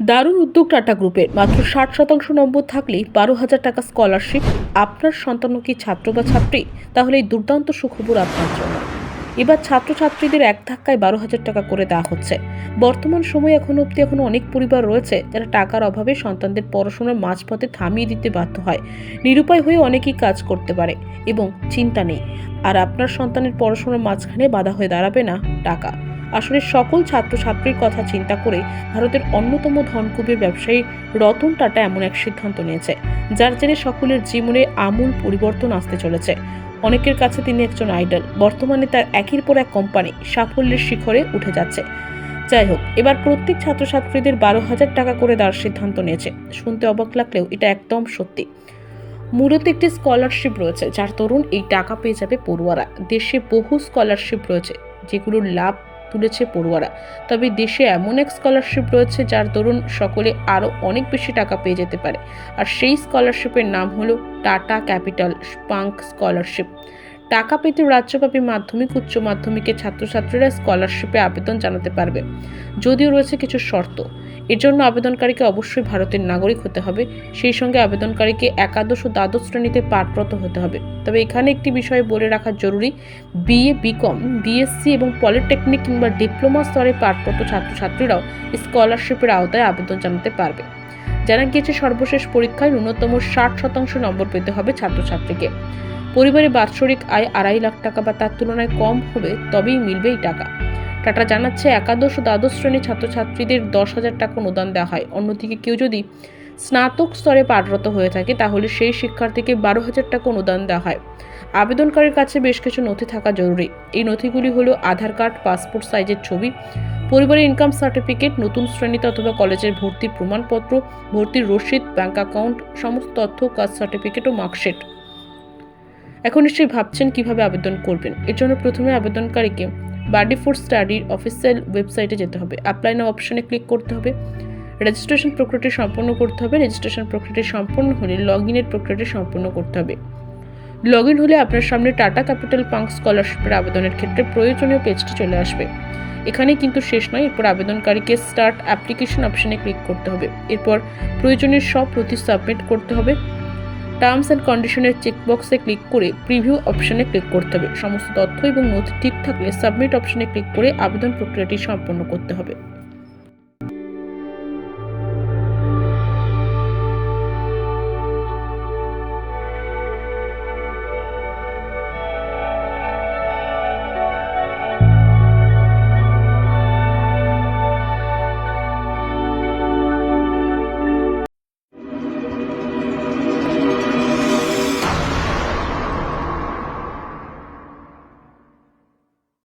দারুণ উদ্যোগ টাটা গ্রুপের। মাত্র 60% নম্বর থাকলেই 12,000 টাকা স্কলারশিপ। আপনার সন্তানও কি ছাত্র বা ছাত্রী? তাহলে এই দুর্দান্ত সুখবর আপনার জন্য। এবার ছাত্রছাত্রীদের এক ধাক্কায় 12,000 টাকা করে দেওয়া হচ্ছে। বর্তমান সময়ে এখনো অনেক পরিবার রয়েছে যারা টাকার অভাবে সন্তানদের পড়াশোনার মাঝপথে থামিয়ে দিতে বাধ্য হয়। নিরুপায় হয়ে অনেকেই কাজ করতে পারে এবং চিন্তা নেই। আর আপনার সন্তানের পড়াশোনার মাঝখানে বাধা হয়ে দাঁড়াবে না টাকা। আসলে সকল ছাত্রছাত্রীর কথা চিন্তা করে ভারতের অন্যতম ধনকুবের ব্যবসায়ী রতন টাটা এমন এক সিদ্ধান্ত নিয়েছে, যার জেরে সকলের জীবনে আমূল পরিবর্তন আসতে চলেছে। অনেকের কাছে তিনি একজন আইডল। বর্তমানে তার একের পর এক কোম্পানি সাফল্যের শিখরে উঠে যাচ্ছে। যাই হোক, এবার প্রত্যেক ছাত্রছাত্রীদের 12,000 টাকা করে দেওয়ার সিদ্ধান্ত নিয়েছে। শুনতে অবাক লাগলেও এটা একদম সত্যি। মূলত একটি স্কলারশিপ রয়েছে যার দরুন এই টাকা পেয়ে যাবে পড়ুয়ারা। দেশে বহু স্কলারশিপ রয়েছে যেগুলোর লাভ তুলেছে পড়ুয়ারা, তবে দেশে এমন এক স্কলারশিপ রয়েছে যার দরুন সকলে আরও অনেক বেশি টাকা পেয়ে যেতে পারে। আর সেই স্কলারশিপের নাম হলো টাটা ক্যাপিটাল স্পাঙ্ক স্কলারশিপ। টাকা পেতে রাজ্যব্যাপী মাধ্যমিক উচ্চ মাধ্যমিকের ছাত্রছাত্রীরা স্কলারশিপে আবেদন জানাতে পারবে, যদিও রয়েছে কিছু শর্ত। এর জন্য আবেদনকারীকে অবশ্যই ভারতের নাগরিক হতে হবে। সেই সঙ্গে আবেদনকারীকে একাদশ ও দ্বাদশ শ্রেণীতে পাঠরত হতে হবে। তবে এখানে একটি বিষয় বলে রাখা জরুরি, বিএ, বিকম, বিএসসি এবং পলিটেকনিক কিংবা ডিপ্লোমা স্তরে পাঠরত ছাত্রছাত্রীরাও স্কলারশিপের আওতায় আবেদন জানাতে পারবে। জানা গিয়েছে সর্বশেষ পরীক্ষায় ন্যূনতম 60% নম্বর পেতে হবে ছাত্রছাত্রীকে। পরিবারে বাৎসরিক আয় 2.5 লাখ টাকা বা তার তুলনায় কম হবে, তবেই মিলবে এই টাকা। টাটা জানাচ্ছে, একাদশ ও দ্বাদশ শ্রেণীর ছাত্রছাত্রীদের 10,000 টাকা অনুদান দেওয়া হয়। অন্যদিকে কেউ যদি স্নাতক স্তরে পাঠরত হয়ে থাকে তাহলে সেই শিক্ষার্থীকে 12,000 টাকা অনুদান দেওয়া হয়। আবেদনকারীর কাছে বেশ কিছু নথি থাকা জরুরি। এই নথিগুলি হলো আধার কার্ড, পাসপোর্ট সাইজের ছবি, পরিবারের ইনকাম সার্টিফিকেট, নতুন শ্রেণীতে অথবা কলেজের ভর্তির প্রমাণপত্র, ভর্তির রসিদ, ব্যাংক অ্যাকাউন্ট, সমস্ত তথ্য, কাস্ট সার্টিফিকেট ও মার্কশিট। এখন নিশ্চয়ই ভাবছেন কিভাবে আবেদন করবেন। এর জন্য প্রথমে আবেদনকারীকে বাডি ফর স্টাডির অফিসিয়াল ওয়েবসাইটে যেতে হবে। অ্যাপ্লাই নাও অপশনে ক্লিক করতে হবে। রেজিস্ট্রেশন প্রক্রিয়াটি সম্পন্ন করতে হবে। রেজিস্ট্রেশন প্রক্রিয়াটি সম্পন্ন হলে লগ ইনের প্রক্রিয়াটি সম্পন্ন করতে হবে। লগ ইন হলে আপনার সামনে টাটা ক্যাপিটাল পাঙ্ক স্কলারশিপের আবেদনের ক্ষেত্রে প্রয়োজনীয় পেজটি চলে আসবে। এখানেই কিন্তু শেষ নয়, এরপর আবেদনকারীকে স্টার্ট অ্যাপ্লিকেশন অপশনে ক্লিক করতে হবে। এরপর প্রয়োজনীয় সব নথি সাবমিট করতে হবে। টার্মস অ্যান্ড কন্ডিশনের চেকবক্সে ক্লিক করে প্রিভিউ অপশনে ক্লিক করতে হবে। সমস্ত তথ্য এবং নথি ঠিক থাকলে সাবমিট অপশনে ক্লিক করে আবেদন প্রক্রিয়াটি সম্পন্ন করতে হবে।